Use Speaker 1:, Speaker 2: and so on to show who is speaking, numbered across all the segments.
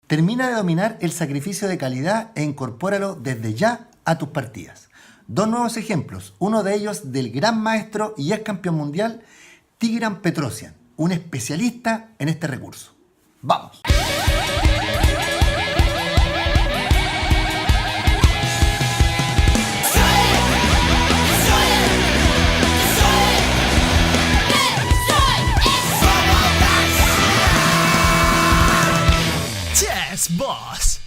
Speaker 1: Termina de dominar el sacrificio de calidad e incorpóralo desde ya a tus partidas. Dos nuevos ejemplos, uno de ellos del gran maestro y ex campeón mundial, Tigran Petrosyan, un especialista en este recurso. ¡Vamos!
Speaker 2: Boss.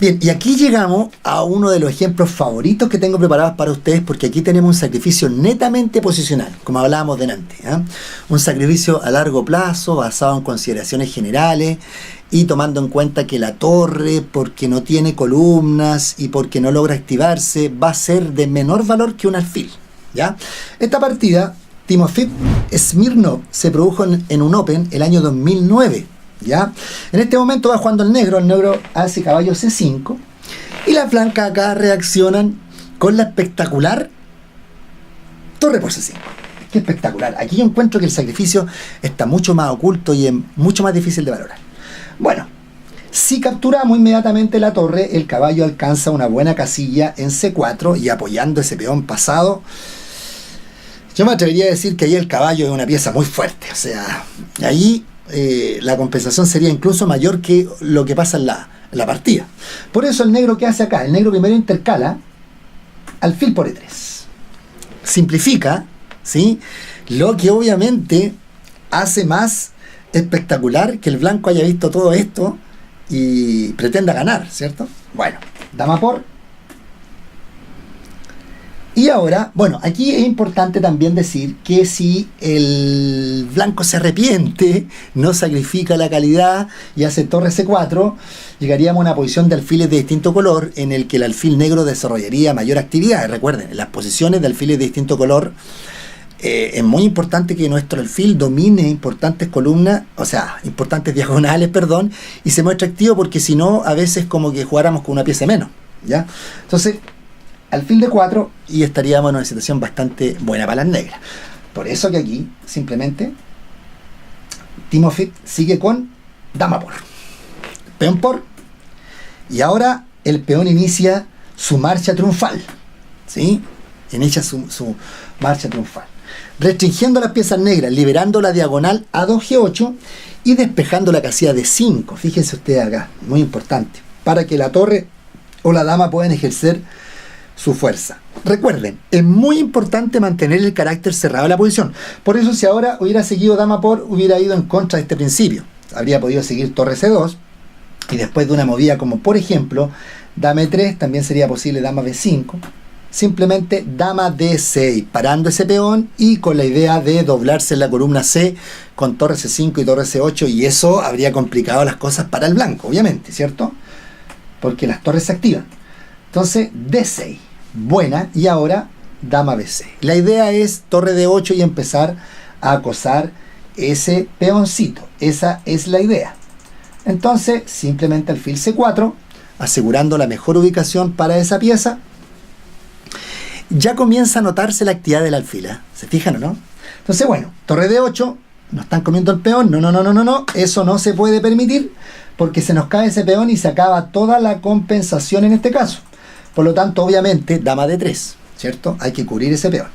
Speaker 1: Bien, y aquí llegamos a uno de los ejemplos favoritos que tengo preparados para ustedes, porque aquí tenemos un sacrificio netamente posicional, como hablábamos delante, ¿eh? Un sacrificio a largo plazo, basado en consideraciones generales y tomando en cuenta que la torre, porque no tiene columnas y porque no logra activarse, va a ser de menor valor que un alfil, ¿ya? Esta partida, Timofey Smirnov, se produjo en un Open el año 2009. ¿Ya? En este momento va jugando el negro hace caballo C5 y las blancas acá reaccionan con la espectacular torre por C5. ¡Qué espectacular! Aquí yo encuentro que el sacrificio está mucho más oculto y es mucho más difícil de valorar. Bueno, si capturamos inmediatamente la torre, el caballo alcanza una buena casilla en C4 y apoyando ese peón pasado, yo me atrevería a decir que ahí el caballo es una pieza muy fuerte. O sea, ahí la compensación sería incluso mayor que lo que pasa en la partida. Por eso el negro, ¿qué hace acá? El negro primero intercala alfil por E3. Simplifica, ¿sí? Lo que obviamente hace más espectacular que el blanco haya visto todo esto y pretenda ganar, ¿cierto? Bueno, dama por. Y ahora, bueno, aquí es importante también decir que si el blanco se arrepiente, no sacrifica la calidad y hace torre C4, llegaríamos a una posición de alfiles de distinto color en el que el alfil negro desarrollaría mayor actividad. Recuerden, en las posiciones de alfiles de distinto color es muy importante que nuestro alfil domine importantes columnas, o sea, importantes diagonales, perdón, y se muestre activo, porque si no, a veces como que jugáramos con una pieza menos, ¿ya? Entonces, alfil de 4 y estaríamos en una situación bastante buena para las negras. Por eso que aquí simplemente Timofey sigue con dama por, peón por, y ahora el peón inicia su marcha triunfal, ¿sí? Inicia su marcha triunfal, restringiendo las piezas negras, liberando la diagonal A2G8 y despejando la casilla de 5. Fíjense ustedes acá, muy importante, para que la torre o la dama puedan ejercer su fuerza. Recuerden, es muy importante mantener el carácter cerrado de la posición. Por eso, si ahora hubiera seguido dama por, hubiera ido en contra de este principio. Habría podido seguir torre C2 y después de una movida como por ejemplo dama E3, también sería posible dama B5, simplemente dama D6, parando ese peón y con la idea de doblarse en la columna C con torre C5 y torre C8, y eso habría complicado las cosas para el blanco, obviamente, ¿cierto? Porque las torres se activan. Entonces, D6, buena, y ahora dama B6. La idea es torre D8 y empezar a acosar ese peoncito. Esa es la idea. Entonces, simplemente alfil C4, asegurando la mejor ubicación para esa pieza. Ya comienza a notarse la actividad del alfil, ¿eh? ¿Se fijan o no? Entonces, bueno, torre D8, nos están comiendo el peón. No, eso no se puede permitir, porque se nos cae ese peón y se acaba toda la compensación en este caso. Por lo tanto, obviamente, dama D3, ¿cierto? Hay que cubrir ese peón.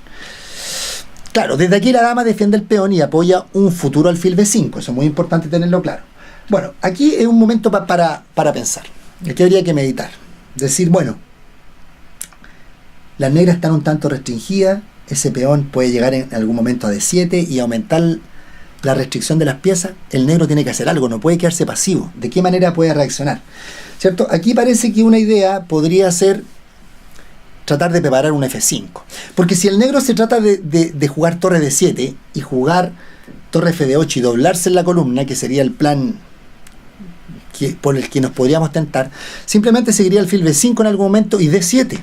Speaker 1: Claro, desde aquí la dama defiende el peón y apoya un futuro alfil B5. Eso es muy importante tenerlo claro. Bueno, aquí es un momento para pensar. Aquí habría que meditar. Decir, bueno, las negras están un tanto restringidas. Ese peón puede llegar en algún momento a D7 y aumentar la restricción de las piezas. El negro tiene que hacer algo, no puede quedarse pasivo. ¿De qué manera puede reaccionar? ¿Cierto? Aquí parece que una idea podría ser tratar de preparar un F5. Porque si el negro se trata de jugar torre D7 y jugar torre F8 y doblarse en la columna, que sería el plan por el que nos podríamos tentar, simplemente seguiría alfil B5 en algún momento y D7.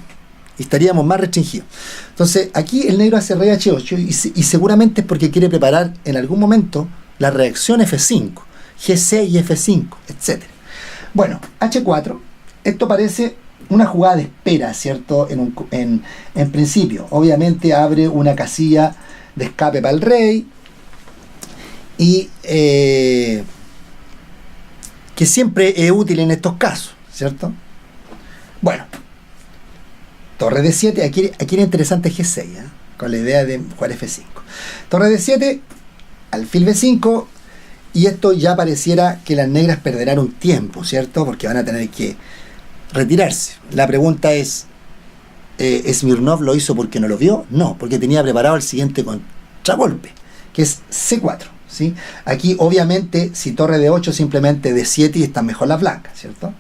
Speaker 1: Y estaríamos más restringidos. Entonces, aquí el negro hace rey H8 y seguramente es porque quiere preparar en algún momento la reacción F5, G6 y F5, etc. Bueno, H4, esto parece una jugada de espera, ¿cierto? En principio, obviamente abre una casilla de escape para el rey y que siempre es útil en estos casos, ¿cierto? Bueno, torre D7, aquí era interesante G6, ¿eh? Con la idea de jugar F5. Torre D7, alfil B5, y esto ya pareciera que las negras perderán un tiempo, ¿cierto? Porque van a tener que retirarse. La pregunta es, ¿Smirnov lo hizo porque no lo vio? No, porque tenía preparado el siguiente contragolpe, que es C4, ¿sí? Aquí, obviamente, si torre D8, simplemente D7 y están mejor las blancas, ¿cierto?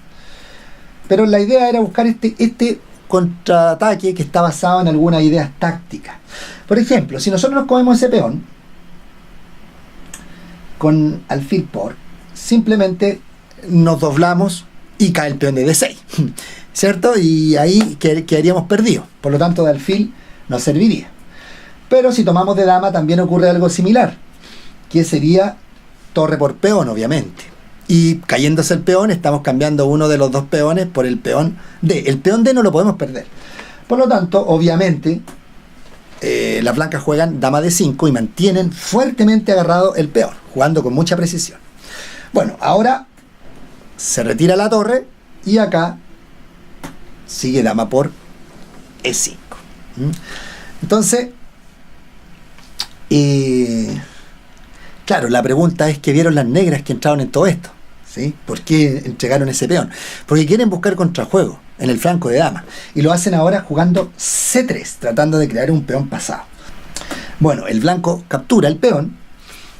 Speaker 1: Pero la idea era buscar este contraataque que está basado en algunas ideas tácticas. Por ejemplo, si nosotros nos comemos ese peón con alfil por, simplemente nos doblamos y cae el peón de D6, ¿cierto? Y ahí quedaríamos perdidos, por lo tanto de alfil no serviría. Pero si tomamos de dama también ocurre algo similar, que sería torre por peón, obviamente. Y cayéndose el peón, estamos cambiando uno de los dos peones por el peón D. El peón D no lo podemos perder. Por lo tanto, obviamente, las blancas juegan dama D5 y mantienen fuertemente agarrado el peón, jugando con mucha precisión. Bueno, ahora se retira la torre y acá sigue dama por E5. Entonces, claro, la pregunta es ¿qué vieron las negras que entraron en todo esto? ¿Sí? ¿Por qué entregaron ese peón? Porque quieren buscar contrajuego en el flanco de dama. Y lo hacen ahora jugando C3, tratando de crear un peón pasado. Bueno, el blanco captura el peón.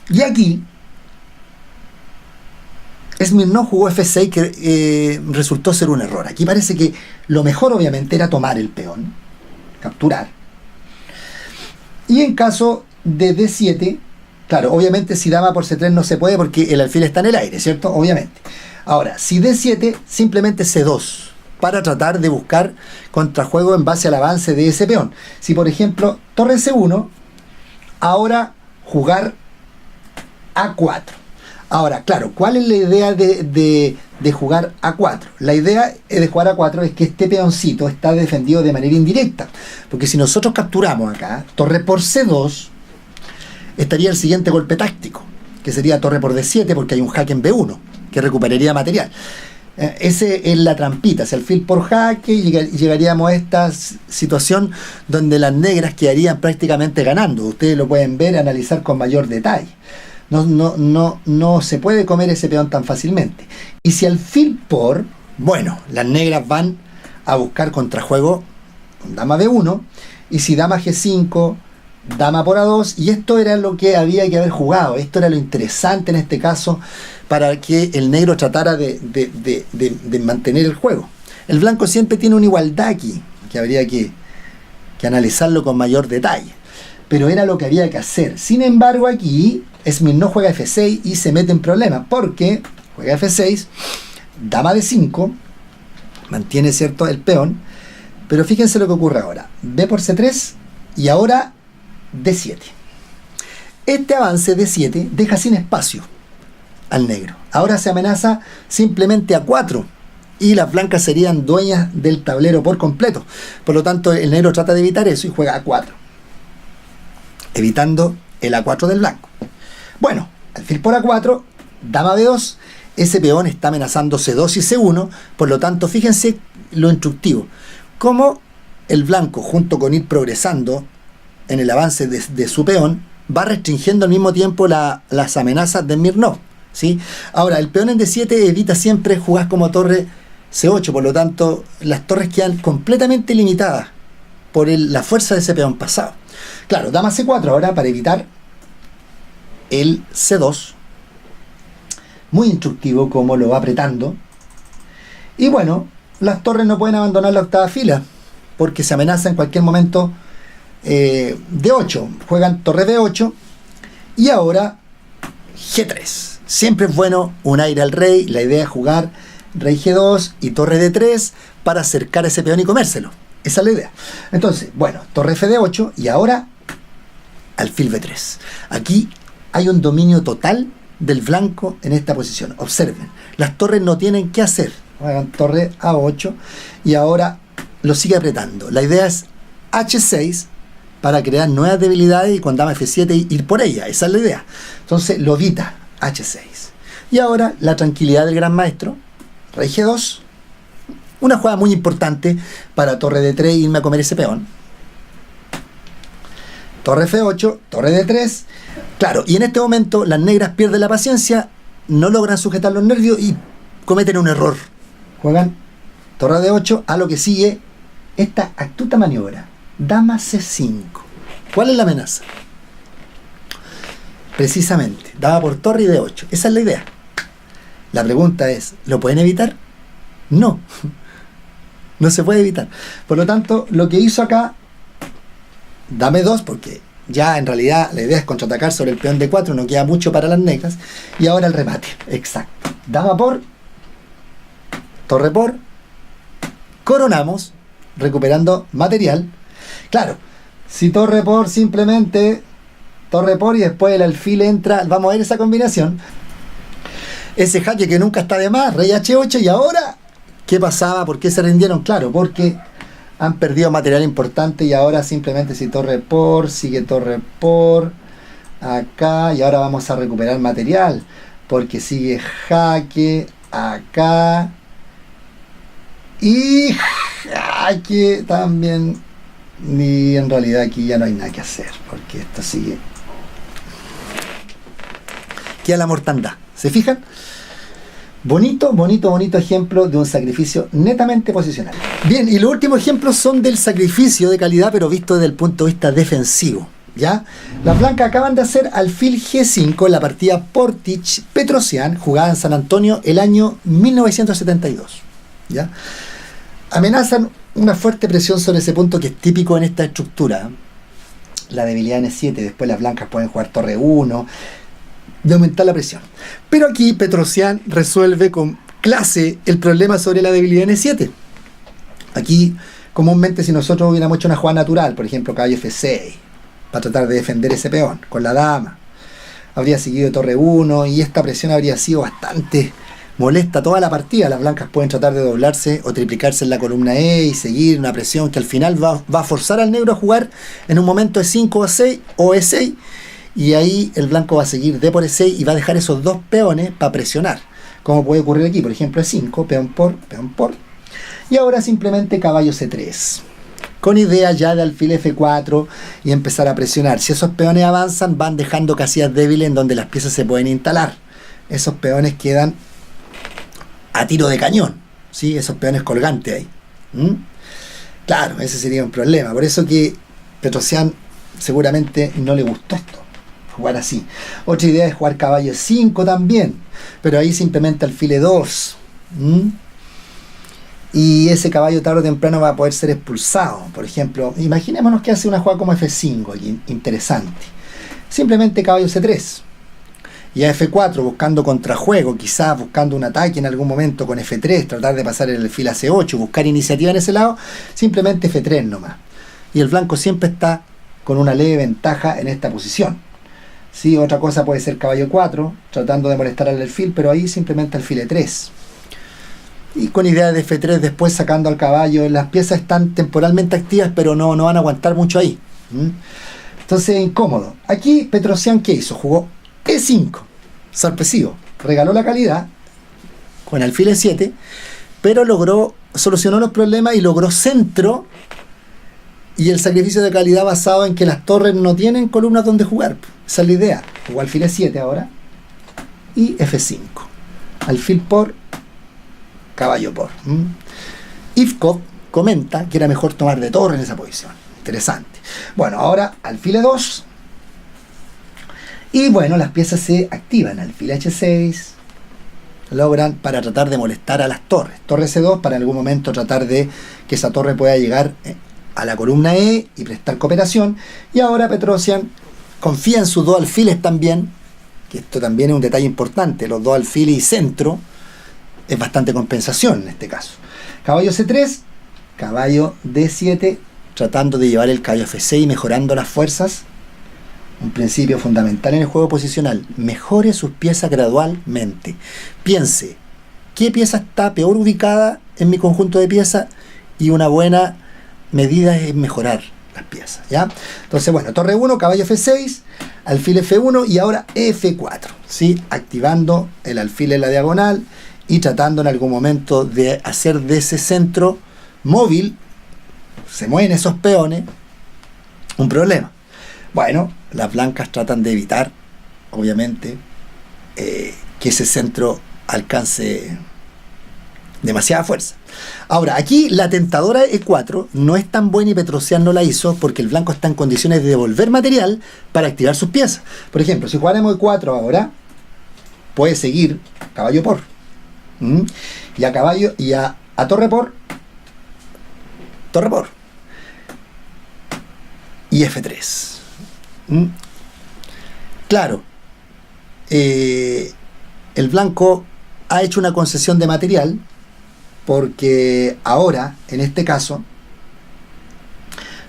Speaker 1: Y aquí Smirnov jugó F6, que resultó ser un error. Aquí parece que lo mejor obviamente era tomar el peón, capturar. Y en caso de D7, claro, obviamente si dama por C3 no se puede porque el alfil está en el aire, ¿cierto? Obviamente. Ahora, si D7, simplemente C2, para tratar de buscar contrajuego en base al avance de ese peón. Si por ejemplo, torre C1, ahora jugar A4. Ahora, claro, ¿cuál es la idea de jugar A4? La idea de jugar A4 es que este peoncito está defendido de manera indirecta. Porque si nosotros capturamos acá, torre por C2, estaría el siguiente golpe táctico, que sería torre por D7, porque hay un jaque en B1, que recuperaría material. Ese es la trampita, si alfil por jaque, llegaríamos a esta situación donde las negras quedarían prácticamente ganando. Ustedes lo pueden ver, analizar con mayor detalle. No se puede comer ese peón tan fácilmente. Y si alfil por, bueno, las negras van a buscar contrajuego con dama B1, y si dama G5, dama por A2, y esto era lo que había que haber jugado. Esto era lo interesante en este caso para que el negro tratara de mantener el juego. El blanco siempre tiene una igualdad aquí, que habría que analizarlo con mayor detalle, pero era lo que había que hacer. Sin embargo, aquí Smirnov juega F6 y se mete en problemas, porque juega F6, dama D5, mantiene, ¿cierto?, el peón, pero fíjense lo que ocurre ahora. B por C3 y ahora D7. Este avance D7 deja sin espacio al negro. Ahora se amenaza simplemente a 4 y las blancas serían dueñas del tablero por completo. Por lo tanto, el negro trata de evitar eso y juega A4, evitando el A4 del blanco. Bueno, alfil por A4, dama B2, ese peón está amenazando C2 y C1, por lo tanto, fíjense lo instructivo. Cómo el blanco, junto con ir progresando en el avance de su peón, va restringiendo al mismo tiempo las amenazas de Smirnov, ¿sí? Ahora, el peón en D7 evita siempre jugar como torre C8, por lo tanto, las torres quedan completamente limitadas por la fuerza de ese peón pasado. Claro, dama C4 ahora para evitar el C2. Muy instructivo cómo lo va apretando. Y bueno, las torres no pueden abandonar la octava fila porque se amenaza en cualquier momento D8. Juegan torre B8 y ahora G3. Siempre es bueno un aire al rey. La idea es jugar rey G2 y torre D3 para acercar ese peón y comérselo. Esa es la idea. Entonces, bueno, torre F8 y ahora alfil B3. Aquí hay un dominio total del blanco en esta posición. Observen, las torres no tienen qué hacer. Juegan torre A8 y ahora lo sigue apretando. La idea es H6 para crear nuevas debilidades y con dama F7 ir por ella. Esa es la idea. Entonces lo evita H6. Y ahora la tranquilidad del gran maestro, rey G2, una jugada muy importante para torre D3 irme a comer ese peón. Torre F8, torre D3. Claro, y en este momento las negras pierden la paciencia, no logran sujetar los nervios y cometen un error. Juegan torre D8, a lo que sigue esta astuta maniobra. Dama C5. ¿Cuál es la amenaza? Precisamente, dama por torre y D8. Esa es la idea. La pregunta es, ¿lo pueden evitar? No. No se puede evitar. Por lo tanto, lo que hizo acá, dame 2, porque ya en realidad la idea es contraatacar sobre el peón D4, no queda mucho para las negras. Y ahora el remate. Exacto. Dama por, torre por, coronamos, recuperando material. Claro, si torre por simplemente, torre por y después el alfil entra, vamos a ver esa combinación. Ese jaque que nunca está de más, rey H8, y ahora, ¿qué pasaba? ¿Por qué se rindieron? Claro, porque han perdido material importante y ahora simplemente si torre por, sigue torre por, acá, y ahora vamos a recuperar material, porque sigue jaque, acá, y jaque también, y en realidad aquí ya no hay nada que hacer, porque esto sigue. Queda la mortandad, ¿se fijan? Bonito, bonito, bonito ejemplo de un sacrificio netamente posicional. Bien, y los últimos ejemplos son del sacrificio de calidad, pero visto desde el punto de vista defensivo, ¿ya? Las blancas acaban de hacer alfil G5 en la partida Portich-Petrosian, jugada en San Antonio el año 1972, ¿ya? Amenazan una fuerte presión sobre ese punto que es típico en esta estructura. La debilidad en E7, después las blancas pueden jugar torre 1, de aumentar la presión. Pero aquí Petrosian resuelve con clase el problema sobre la debilidad en E7. Aquí, comúnmente, si nosotros hubiéramos hecho una jugada natural, por ejemplo, caballo F6, para tratar de defender ese peón con la dama, habría seguido torre 1 y esta presión habría sido bastante molesta toda la partida. Las blancas pueden tratar de doblarse o triplicarse en la columna E y seguir una presión que al final va a forzar al negro a jugar en un momento E5 o E6 o E6. Y ahí el blanco va a seguir D por E6 y va a dejar esos dos peones para presionar, como puede ocurrir aquí, por ejemplo E5, peón por, y ahora simplemente caballo C3, con idea ya de alfil F4 y empezar a presionar. Si esos peones avanzan, van dejando casillas débiles en donde las piezas se pueden instalar. Esos peones quedan a tiro de cañón, ¿sí? Esos peones colgantes ahí. Claro, ese sería un problema. Por eso que Petrosian seguramente no le gustó esto, jugar así. Otra idea es jugar caballo 5 también, pero ahí se implementa alfil E2. Y ese caballo tarde o temprano va a poder ser expulsado. Por ejemplo, imaginémonos que hace una jugada como F5, aquí, interesante. Simplemente caballo C3. Y a F4 buscando contrajuego, quizás buscando un ataque en algún momento con F3, tratar de pasar el alfil a C8, buscar iniciativa en ese lado, simplemente F3 nomás. Y el blanco siempre está con una leve ventaja en esta posición. Sí, otra cosa puede ser caballo 4, tratando de molestar al alfil, pero ahí simplemente alfil E3. Y con idea de F3 después sacando al caballo. Las piezas están temporalmente activas, pero no van a aguantar mucho ahí. Entonces, incómodo. Aquí Petrosian, ¿qué hizo? Jugó E5. Sorpresivo. Regaló la calidad con alfil E7, pero solucionó los problemas y logró centro. Y el sacrificio de calidad basado en que las torres no tienen columnas donde jugar. Esa es la idea. Jugó alfil E7 ahora. Y F5. Alfil por, caballo por. Ivkov comenta que era mejor tomar de torre en esa posición. Interesante. Bueno, ahora alfil E2. Y bueno, las piezas se activan. Alfil H6. Logran para tratar de molestar a las torres. Torre C2 para en algún momento tratar de que esa torre pueda llegar a la columna E y prestar cooperación. Y ahora Petrosian confía en sus dos alfiles también, que esto también es un detalle importante. Los dos alfiles y centro es bastante compensación en este caso. Caballo C3, caballo D7, tratando de llevar el caballo F6 y mejorando las fuerzas. Un principio fundamental en el juego posicional: mejore sus piezas gradualmente. Piense, ¿qué pieza está peor ubicada en mi conjunto de piezas? Y una buena medida es mejorar las piezas, ¿ya? Entonces, bueno, torre 1, caballo F6, alfil F1 y ahora F4, ¿sí? Activando el alfil en la diagonal y tratando en algún momento de hacer de ese centro móvil, se mueven esos peones, un problema. Bueno, las blancas tratan de evitar, obviamente, que ese centro alcance demasiada fuerza. Ahora, aquí la tentadora E4 no es tan buena y Petrosian no la hizo porque el blanco está en condiciones de devolver material para activar sus piezas. Por ejemplo, si jugáramos E4 ahora, puede seguir caballo por. Y a caballo y a torre por. Torre por. Y F3. Claro, el blanco ha hecho una concesión de material porque ahora, en este caso,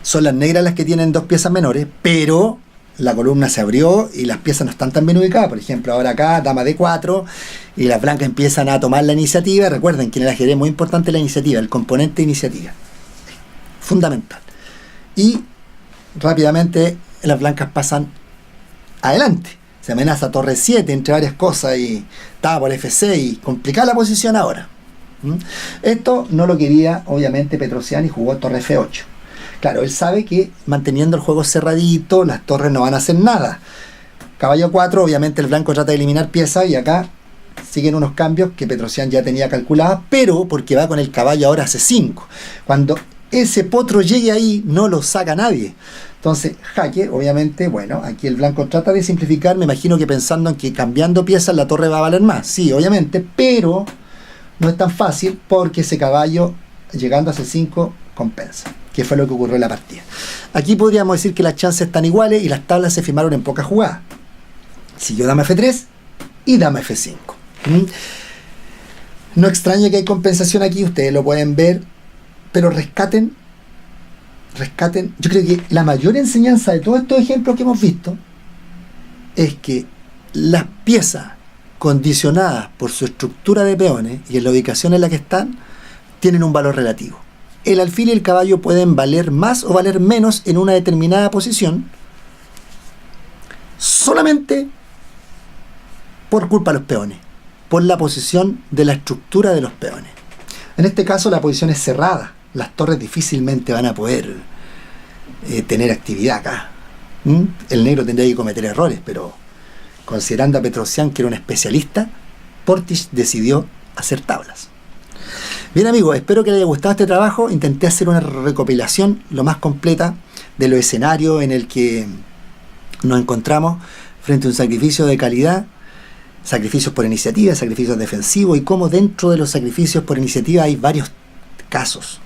Speaker 1: son las negras las que tienen dos piezas menores, pero la columna se abrió y las piezas no están tan bien ubicadas. Por ejemplo, ahora acá, dama D4, y las blancas empiezan a tomar la iniciativa. Recuerden que en el ajedrez es muy importante la iniciativa, el componente de iniciativa. Fundamental. Y rápidamente las blancas pasan adelante. Se amenaza torre 7 entre varias cosas y estaba por F6. Complicada la posición ahora. Esto no lo quería obviamente Petrosian y jugó torre F8. Claro, él sabe que manteniendo el juego cerradito, las torres no van a hacer nada. Caballo 4, obviamente el blanco trata de eliminar piezas y acá siguen unos cambios que Petrosian ya tenía calculados, pero porque va con el caballo ahora a C5. Cuando ese potro llegue ahí, no lo saca nadie. Entonces, jaque, obviamente, bueno, aquí el blanco trata de simplificar, me imagino que pensando en que cambiando piezas la torre va a valer más. Sí, obviamente, pero no es tan fácil porque ese caballo, llegando a C5, compensa, que fue lo que ocurrió en la partida. Aquí podríamos decir que las chances están iguales y las tablas se firmaron en pocas jugadas. Siguió dama F3 y dama F5. No extraña que hay compensación aquí, ustedes lo pueden ver, pero rescaten, yo creo que la mayor enseñanza de todos estos ejemplos que hemos visto es que las piezas condicionadas por su estructura de peones y en la ubicación en la que están, tienen un valor relativo. El alfil y el caballo pueden valer más o valer menos en una determinada posición solamente por culpa de los peones, por la posición de la estructura de los peones. En este caso la posición es cerrada, las torres difícilmente van a poder tener actividad acá. El negro tendría que cometer errores, pero considerando a Petrosian que era un especialista, Portisch decidió hacer tablas. Bien amigos, espero que les haya gustado este trabajo. Intenté hacer una recopilación lo más completa de los escenarios en el que nos encontramos frente a un sacrificio de calidad, sacrificios por iniciativa, sacrificios defensivos y cómo dentro de los sacrificios por iniciativa hay varios casos.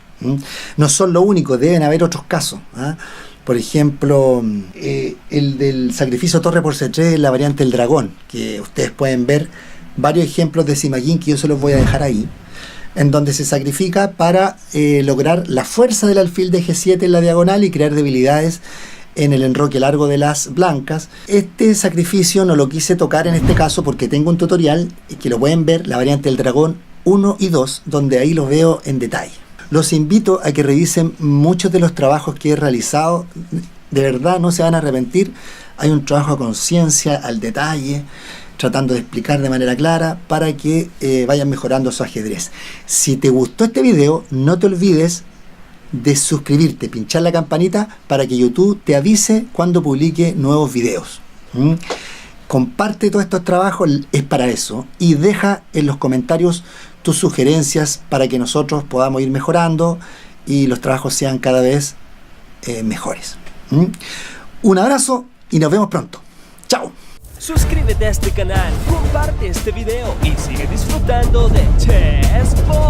Speaker 1: No son lo único, deben haber otros casos. Por ejemplo, el del sacrificio torre por C3 en la variante del dragón, que ustedes pueden ver varios ejemplos de Simagin que yo se los voy a dejar ahí, en donde se sacrifica para lograr la fuerza del alfil de G7 en la diagonal y crear debilidades en el enroque largo de las blancas. Este sacrificio no lo quise tocar en este caso porque tengo un tutorial que lo pueden ver, la variante del dragón 1 y 2, donde ahí lo veo en detalle. Los invito a que revisen muchos de los trabajos que he realizado. De verdad no se van a arrepentir. Hay un trabajo a conciencia, al detalle, tratando de explicar de manera clara para que vayan mejorando su ajedrez. Si te gustó este video, no te olvides de suscribirte, pinchar la campanita para que YouTube te avise cuando publique nuevos videos. Comparte todos estos trabajos, es para eso, y deja en los comentarios tus sugerencias para que nosotros podamos ir mejorando y los trabajos sean cada vez mejores. Un abrazo y nos vemos pronto. Chao.
Speaker 2: Suscríbete a este canal, comparte este video y sigue disfrutando de Chess Boy.